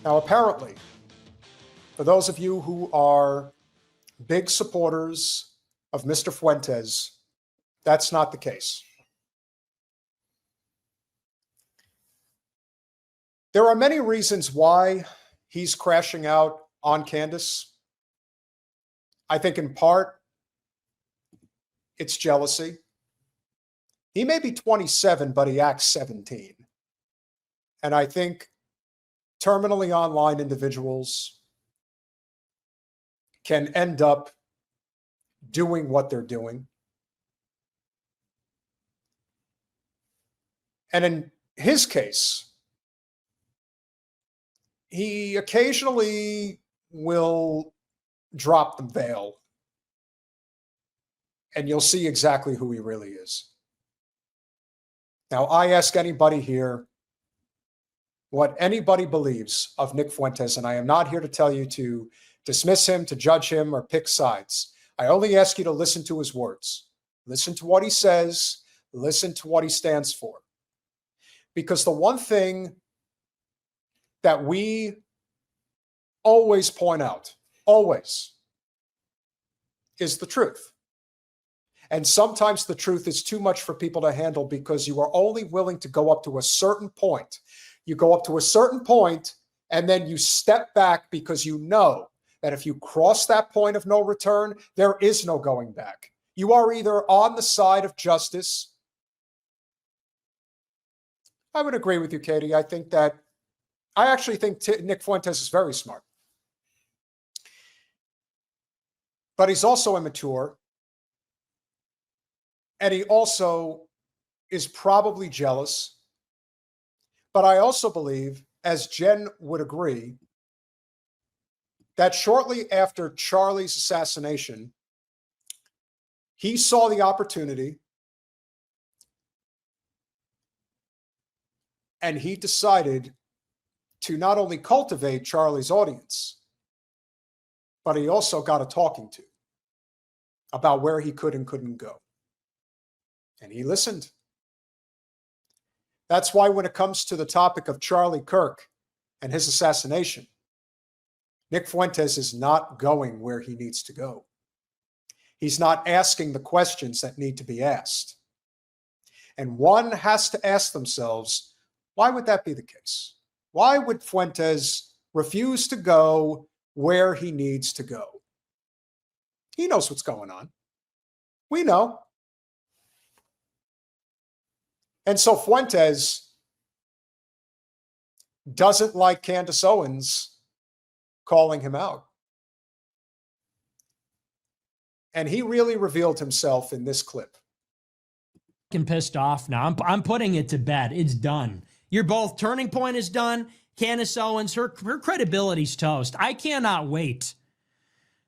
Now, apparently, for those of you who are big supporters of Mr. Fuentes, that's not the case. There are many reasons why he's crashing out on Candace. I think in part, it's jealousy. He may be 27, but he acts 17. And I think terminally online individuals can end up doing what they're doing. And in his case, he occasionally will drop the veil, and you'll see exactly who he really is. Now, I ask anybody here what anybody believes of Nick Fuentes, and I am not here to tell you to dismiss him, to judge him, or pick sides. I only ask you to listen to his words. Listen to what he says. Listen to what he stands for. Because the one thing that we always point out, always, is the truth. And sometimes the truth is too much for people to handle because you are only willing to go up to a certain point. You go up to a certain point and then you step back because you know that if you cross that point of no return, there is no going back. You are either on the side of justice. I would agree with you, Katie. I actually think Nick Fuentes is very smart. But he's also immature. And he also is probably jealous. But I also believe, as Jen would agree, that shortly after Charlie's assassination, he saw the opportunity and he decided to not only cultivate Charlie's audience, but he also got a talking to about where he could and couldn't go. And he listened. That's why when it comes to the topic of Charlie Kirk and his assassination, Nick Fuentes is not going where he needs to go. He's not asking the questions that need to be asked. And one has to ask themselves, why would that be the case? Why would Fuentes refuse to go where he needs to go? He knows what's going on. We know. And so Fuentes doesn't like Candace Owens calling him out. And he really revealed himself in this clip. I'm pissed off now. I'm putting it to bed. It's done. You're both. Turning Point is done. Candace Owens, her credibility's toast. I cannot wait.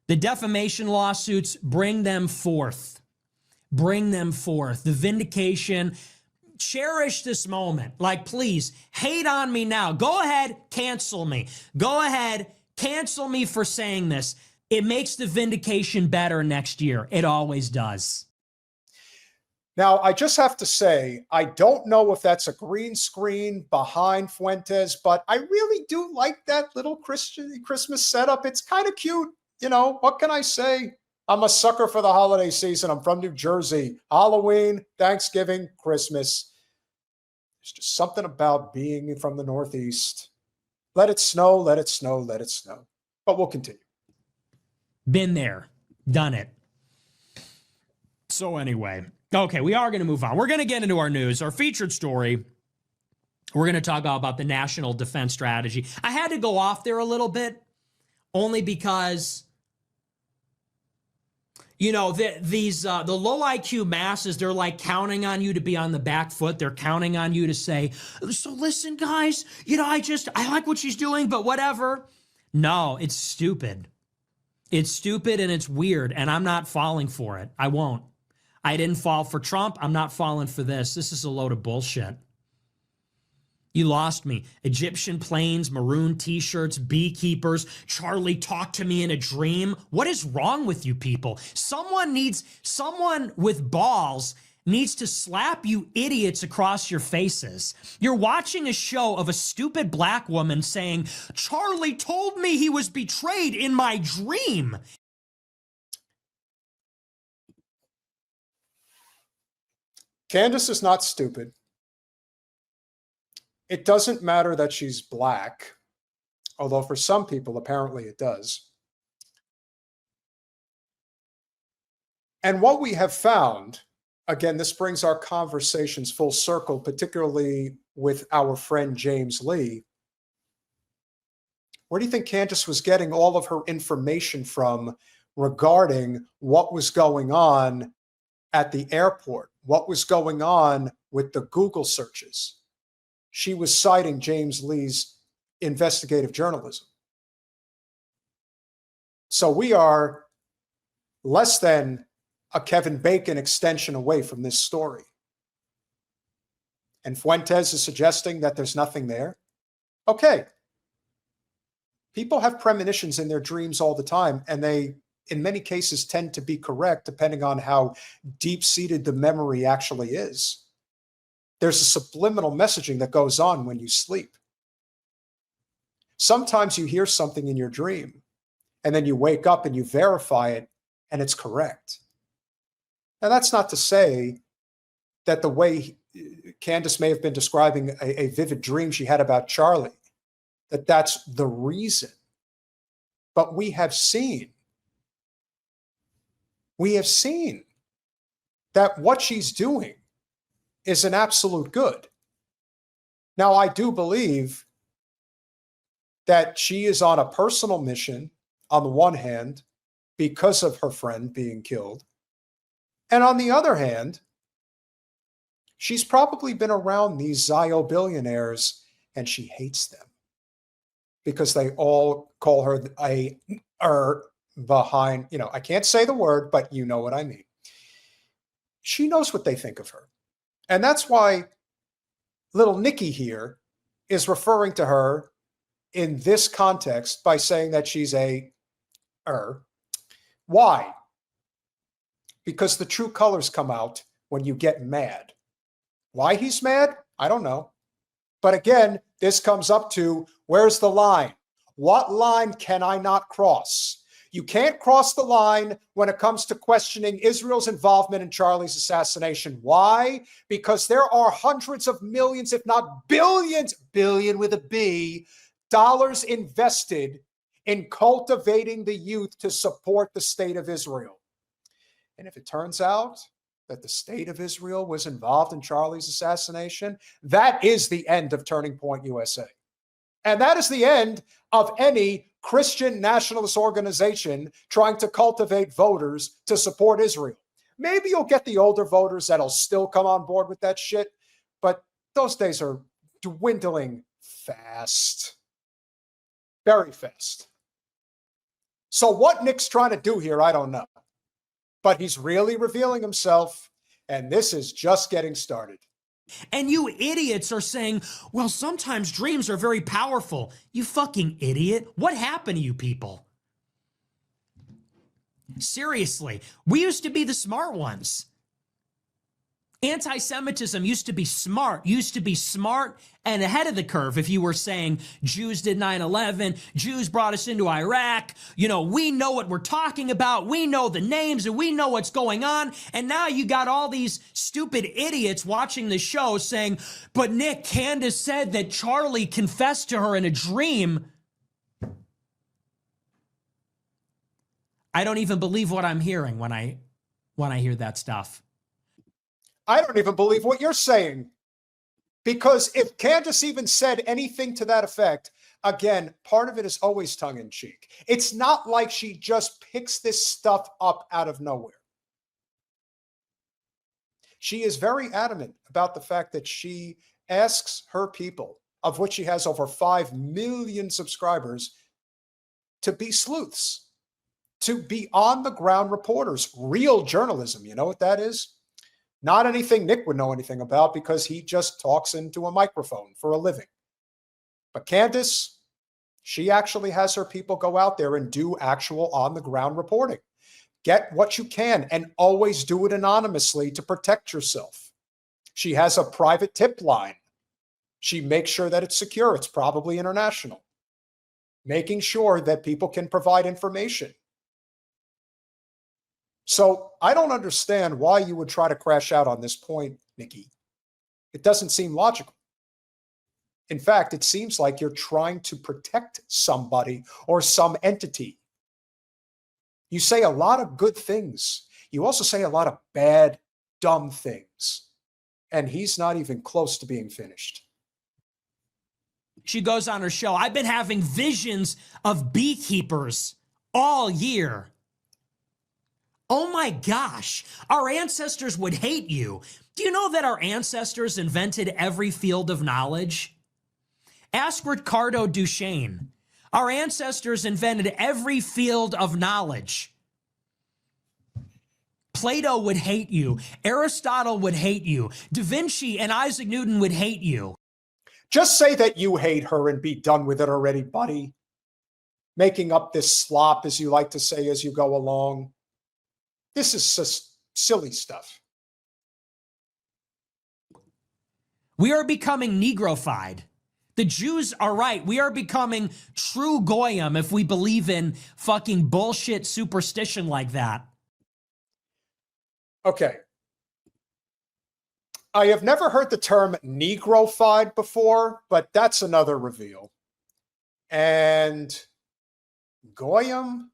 The defamation lawsuits, bring them forth. Bring them forth. The vindication. Cherish this moment. Like, please, hate on me now. Go ahead, cancel me. Go ahead, cancel me for saying this. It makes the vindication better next year. It always does. Now, I just have to say, I don't know if that's a green screen behind Fuentes, but I really do like that little Christmas setup. It's kind of cute. You know, what can I say? I'm a sucker for the holiday season. I'm from New Jersey. Halloween, Thanksgiving, Christmas. There's just something about being from the Northeast. Let it snow, let it snow, let it snow. But we'll continue. Been there, done it. So anyway, okay, we are going to move on. We're going to get into our news. Our featured story, we're going to talk about the national defense strategy. I had to go off there a little bit, only because, you know, the low IQ masses, they're like counting on you to be on the back foot. They're counting on you to say, so listen, guys, you know, I like what she's doing, but whatever. No, it's stupid. It's stupid and it's weird, and I'm not falling for it. I won't. I didn't fall for Trump. I'm not falling for this. This is a load of bullshit. You lost me. Egyptian planes, maroon t-shirts, beekeepers. Charlie talked to me in a dream. What is wrong with you people? Someone with balls needs to slap you idiots across your faces. You're watching a show of a stupid black woman saying, Charlie told me he was betrayed in my dream. Candace is not stupid. It doesn't matter that she's black, although for some people, apparently it does. And what we have found, again, this brings our conversations full circle, particularly with our friend James Lee. Where do you think Candace was getting all of her information from regarding what was going on at the airport, what was going on with the Google searches? She was citing James Lee's investigative journalism. So we are less than a Kevin Bacon extension away from this story. And Fuentes is suggesting that there's nothing there. Okay. People have premonitions in their dreams all the time, and they, in many cases, tend to be correct depending on how deep-seated the memory actually is. There's a subliminal messaging that goes on when you sleep. Sometimes you hear something in your dream, and then you wake up and you verify it, and it's correct. Now, that's not to say that the way Candace may have been describing a vivid dream she had about Charlie, that's the reason. But we have seen that what she's doing is an absolute good. Now, I do believe that she is on a personal mission, on the one hand, because of her friend being killed. And on the other hand, she's probably been around these Zio billionaires and she hates them because they all call her behind, I can't say the word, but you know what I mean. She knows what they think of her. And that's why little Nikki here is referring to her in this context by saying that she's a Why? Because the true colors come out when you get mad. Why he's mad? I don't know. But again, this comes up to, where's the line? What line can I not cross? You can't cross the line when it comes to questioning Israel's involvement in Charlie's assassination. Why? Because there are hundreds of millions, if not billions, billion with a B, dollars invested in cultivating the youth to support the state of Israel. And if it turns out that the state of Israel was involved in Charlie's assassination, that is the end of Turning Point USA. And that is the end of any Christian nationalist organization trying to cultivate voters to support Israel. Maybe you'll get the older voters that'll still come on board with that shit, but those days are dwindling fast. Very fast. So what Nick's trying to do here, I don't know. But he's really revealing himself, and this is just getting started. And you idiots are saying, well, sometimes dreams are very powerful. You fucking idiot. What happened to you people? Seriously, we used to be the smart ones. Anti-Semitism used to be smart and ahead of the curve. If you were saying Jews did 9/11, Jews brought us into Iraq, we know what we're talking about. We know the names and we know what's going on. And now you got all these stupid idiots watching the show saying, but Nick, Candace said that Charlie confessed to her in a dream. I don't even believe what I'm hearing when I hear that stuff. I don't even believe what you're saying. Because if Candace even said anything to that effect, again, part of it is always tongue-in-cheek. It's not like she just picks this stuff up out of nowhere. She is very adamant about the fact that she asks her people, of which she has over 5 million subscribers, to be sleuths, to be on-the-ground reporters, real journalism. You know what that is? Not anything Nick would know anything about because he just talks into a microphone for a living. But Candace, she actually has her people go out there and do actual on-the-ground reporting. get what you can and always do it anonymously to protect yourself. She has a private tip line. She makes sure that it's secure. It's probably international. Making sure that people can provide information. So I don't understand why you would try to crash out on this point, Nikki. It doesn't seem logical. In fact, it seems like you're trying to protect somebody or some entity. You say a lot of good things. You also say a lot of bad, dumb things. And he's not even close to being finished. She goes on her show, I've been having visions of beekeepers all year. Oh my gosh, our ancestors would hate you. Do you know that our ancestors invented every field of knowledge? Ask Ricardo Duchesne. Our ancestors invented every field of knowledge. Plato would hate you. Aristotle would hate you. Da Vinci and Isaac Newton would hate you. Just say that you hate her and be done with it already, buddy. Making up this slop, as you like to say, as you go along. This is just silly stuff. We are becoming Negrofied. The Jews are right. We are becoming true Goyim if we believe in fucking bullshit superstition like that. Okay. I have never heard the term Negrofied before, but that's another reveal. And Goyim?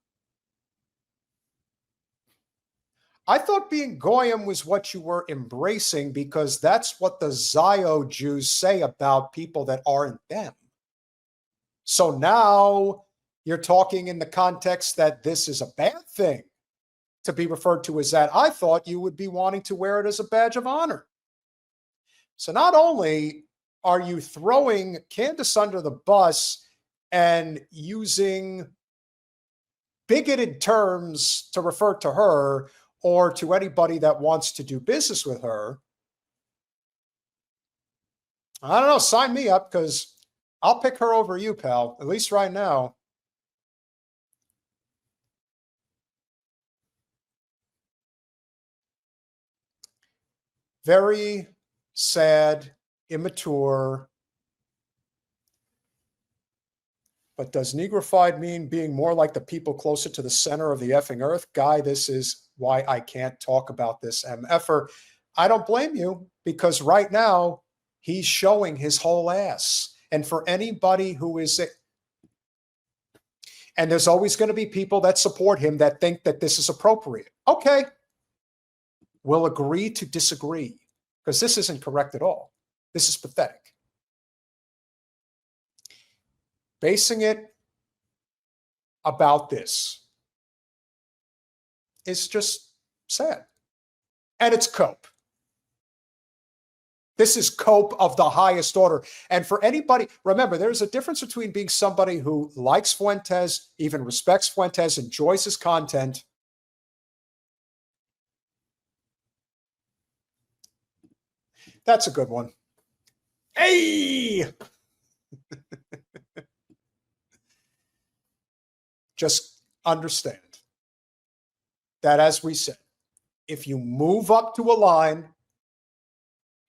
I thought being Goyim was what you were embracing because that's what the Zio Jews say about people that aren't them. So now you're talking in the context that this is a bad thing to be referred to as that. I thought you would be wanting to wear it as a badge of honor. So not only are you throwing Candace under the bus and using bigoted terms to refer to her or to anybody that wants to do business with her, I don't know, sign me up because I'll pick her over you, pal, at least right now. Very sad, immature. But does Negrofied mean being more like the people closer to the center of the effing earth? Guy, this is why I can't talk about this MFer. I don't blame you because right now he's showing his whole ass. And for anybody who is, and there's always going to be people that support him that think that this is appropriate. Okay. We'll agree to disagree because this isn't correct at all. This is pathetic. Basing it about this is just sad. And it's cope. This is cope of the highest order. And for anybody, remember, there's a difference between being somebody who likes Fuentes, even respects Fuentes, enjoys his content, that's a good one. Hey! Just understand that, as we said, if you move up to a line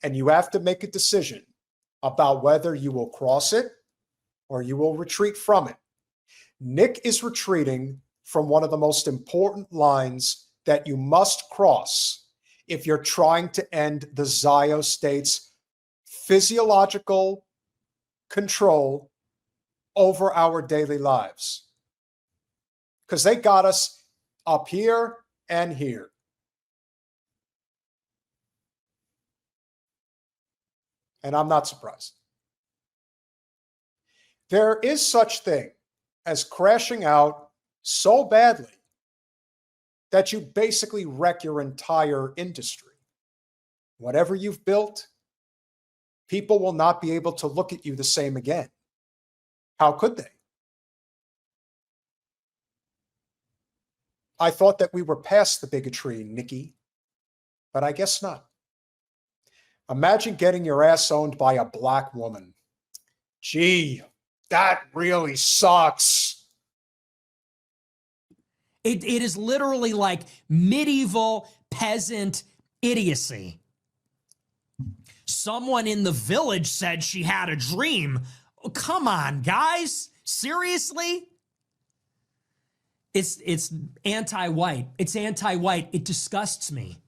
and you have to make a decision about whether you will cross it or you will retreat from it, Nick is retreating from one of the most important lines that you must cross if you're trying to end the Zio state's physiological control over our daily lives. Because they got us up here and here. And I'm not surprised. There is such thing as crashing out so badly that you basically wreck your entire industry. Whatever you've built, people will not be able to look at you the same again. How could they? I thought that we were past the bigotry, Nikki, but I guess not. Imagine getting your ass owned by a black woman. Gee, that really sucks. It is literally like medieval peasant idiocy. Someone in the village said she had a dream. Oh, come on, guys. Seriously? It's anti-white. It's anti-white. It disgusts me.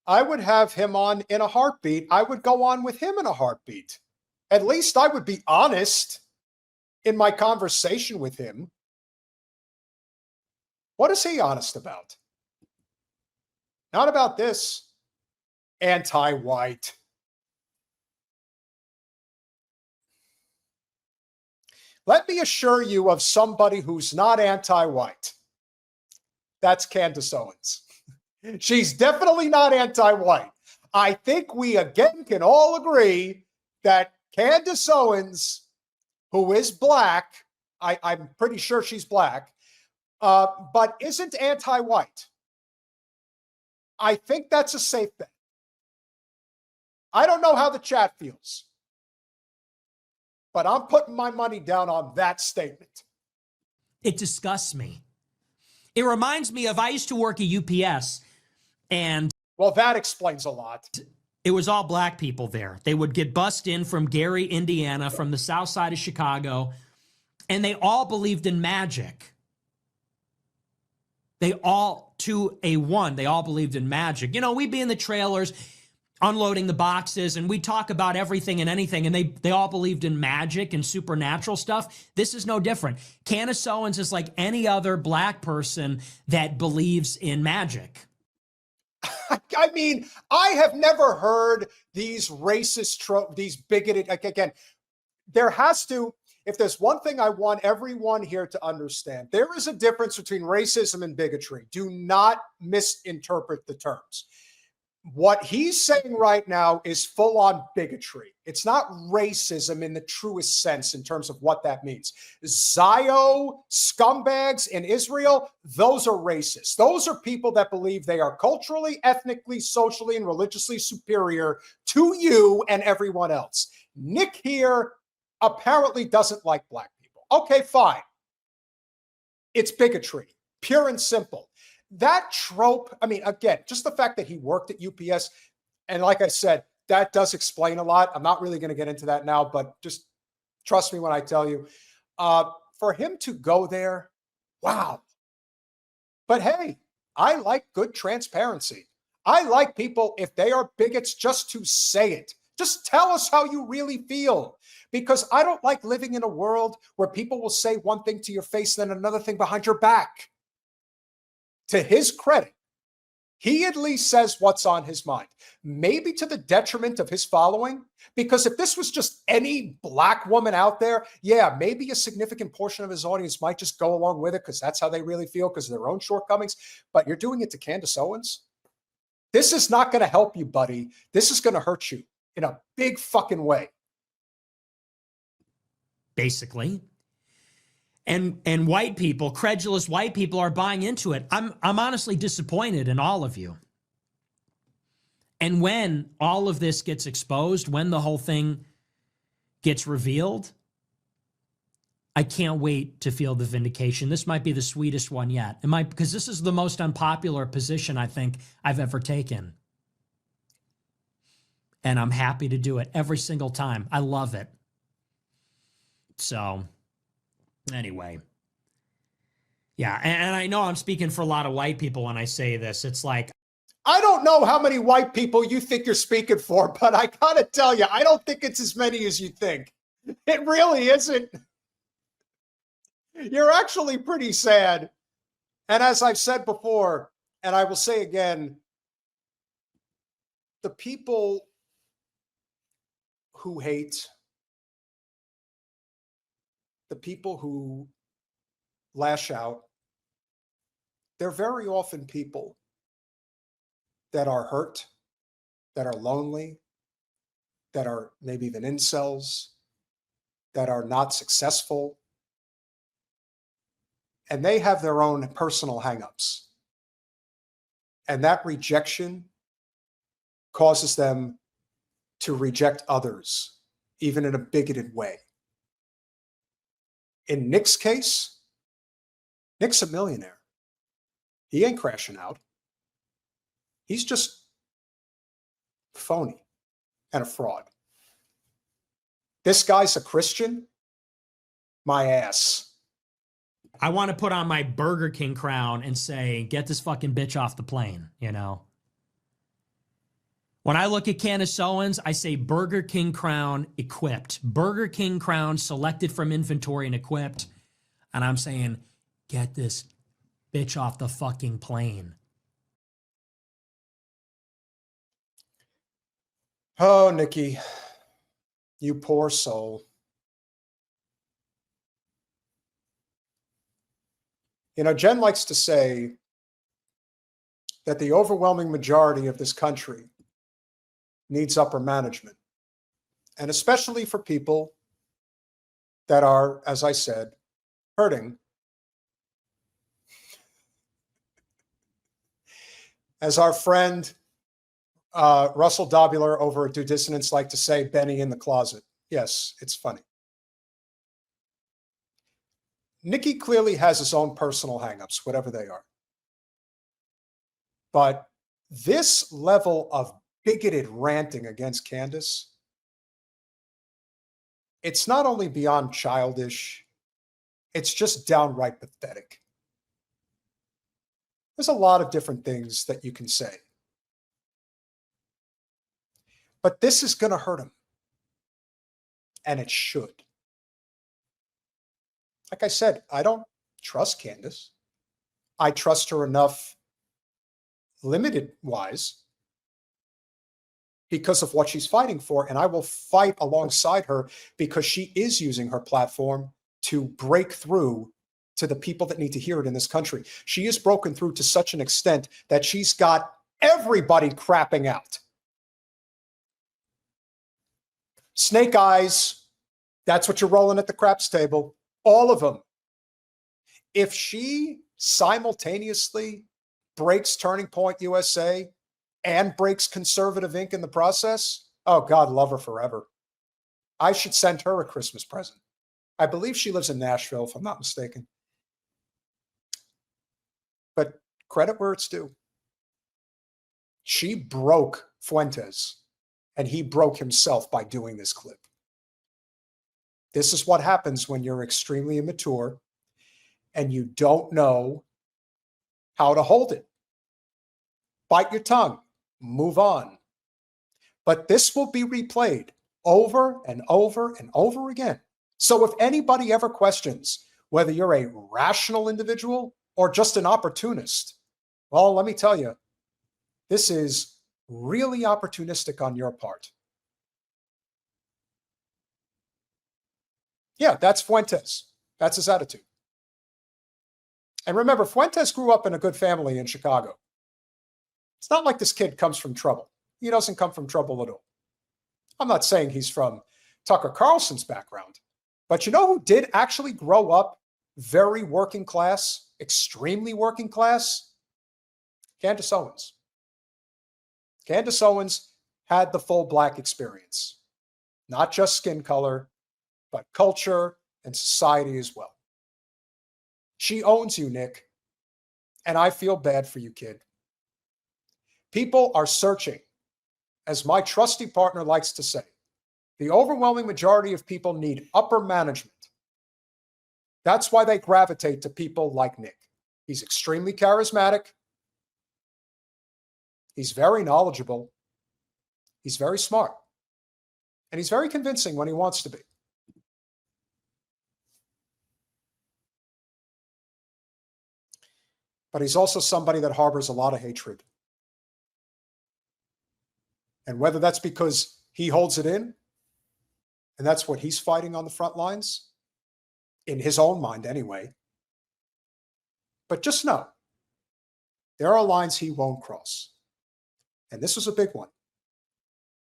I would have him on in a heartbeat. I would go on with him in a heartbeat. At least I would be honest in my conversation with him. What is he honest about? Not about this. Anti-white. Let me assure you of somebody who's not anti-white. That's Candace Owens. She's definitely not anti-white. I think we again can all agree that Candace Owens, who is black, I'm pretty sure she's black, but isn't anti-white. I think that's a safe bet. I don't know how the chat feels, but I'm putting my money down on that statement. It disgusts me. It reminds me of, I used to work at UPS, and well, that explains a lot. It was all black people there. They would get bussed in from Gary, Indiana, from the south side of Chicago, and they all believed in magic. They all, to a one, they all believed in magic. You know, we'd be in the trailers unloading the boxes, and we'd talk about everything and anything, and they all believed in magic and supernatural stuff. This is no different. Candace Owens is like any other black person that believes in magic. I mean, I have never heard these racist, these bigoted, again, there has to, if there's one thing I want everyone here to understand, there is a difference between racism and bigotry. Do not misinterpret the terms. What he's saying right now is full-on bigotry. It's not racism in the truest sense in terms of what that means. Zio scumbags in Israel, those are racists. Those are people that believe they are culturally, ethnically, socially, and religiously superior to you and everyone else. Nick here apparently doesn't like black people. Okay, fine. It's bigotry, pure and simple. That trope, I mean, again, just the fact that he worked at UPS, and like I said, that does explain a lot. I'm not really going to get into that now, but just trust me when I tell you, for him to go there, wow. But hey, I like good transparency. I like people, if they are bigots, just to say it. Just tell us how you really feel. Because I don't like living in a world where people will say one thing to your face, then another thing behind your back. To his credit, he at least says what's on his mind, maybe to the detriment of his following, because if this was just any black woman out there, yeah, maybe a significant portion of his audience might just go along with it because that's how they really feel because of their own shortcomings. But you're doing it to Candace Owens. This is not going to help you, buddy. This is going to hurt you in a big fucking way. Basically. And white people, credulous white people are buying into it. I'm honestly disappointed in all of you. And when all of this gets exposed, when the whole thing gets revealed, I can't wait to feel the vindication. This might be the sweetest one yet. It might, because this is the most unpopular position I think I've ever taken. And I'm happy to do it every single time. I love it. So anyway, yeah, and I know I'm speaking for a lot of white people when I say this. It's like, I don't know how many white people you think you're speaking for, but I gotta tell you, I don't think it's as many as you think. It really isn't. You're actually pretty sad. And as I've said before, and I will say again, the people who hate, the people who lash out, they're very often people that are hurt, that are lonely, that are maybe even incels, that are not successful, and they have their own personal hangups. And that rejection causes them to reject others, even in a bigoted way. In Nick's case, Nick's a millionaire. He ain't crashing out. He's just phony and a fraud. This guy's a Christian? My ass. I want to put on my Burger King crown and say, get this fucking bitch off the plane, you know? When I look at Candace Owens, I say Burger King crown equipped. Burger King crown selected from inventory and equipped. And I'm saying, get this bitch off the fucking plane. Oh, Nikki, you poor soul. You know, Jen likes to say that the overwhelming majority of this country needs upper management. And especially for people that are, as I said, hurting. As our friend Russell Dobular over at Due Dissonance like to say, Benny in the closet. Yes, it's funny. Nikki clearly has his own personal hangups, whatever they are. But this level of bigoted ranting against Candace, it's not only beyond childish, it's just downright pathetic. There's a lot of different things that you can say. But this is going to hurt him. And it should. Like I said, I don't trust Candace. I trust her enough, limited-wise, because of what she's fighting for. And I will fight alongside her because she is using her platform to break through to the people that need to hear it in this country. She is broken through to such an extent that she's got everybody crapping out. Snake eyes, that's what you're rolling at the craps table. All of them. If she simultaneously breaks Turning Point USA and breaks Conservative Inc. in the process, oh, God love her forever. I should send her a Christmas present. I believe she lives in Nashville, if I'm not mistaken. But credit where it's due. She broke Fuentes, and he broke himself by doing this clip. This is what happens when you're extremely immature and you don't know how to hold it. Bite your tongue, move on. But this will be replayed over and over and over again. So if anybody ever questions whether you're a rational individual or just an opportunist, well, let me tell you, this is really opportunistic on your part. Yeah, that's Fuentes. That's his attitude. And remember, Fuentes grew up in a good family in Chicago. It's not like this kid comes from trouble. He doesn't come from trouble at all. I'm not saying he's from Tucker Carlson's background, but you know who did actually grow up very working class, extremely working class? Candace Owens. Candace Owens had the full black experience, not just skin color, but culture and society as well. She owns you, Nick, and I feel bad for you, kid. People are searching, as my trusty partner likes to say. The overwhelming majority of people need upper management. That's why they gravitate to people like Nick. He's extremely charismatic. He's very knowledgeable. He's very smart. And he's very convincing when he wants to be. But he's also somebody that harbors a lot of hatred. And whether that's because he holds it in, and that's what he's fighting on the front lines, in his own mind anyway. But just know, there are lines he won't cross. And this was a big one.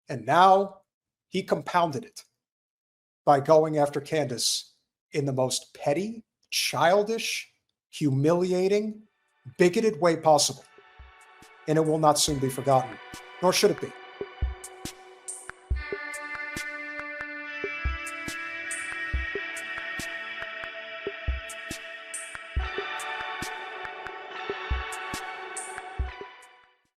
And now he compounded it by going after Candace in the most petty, childish, humiliating, bigoted way possible. And it will not soon be forgotten, nor should it be.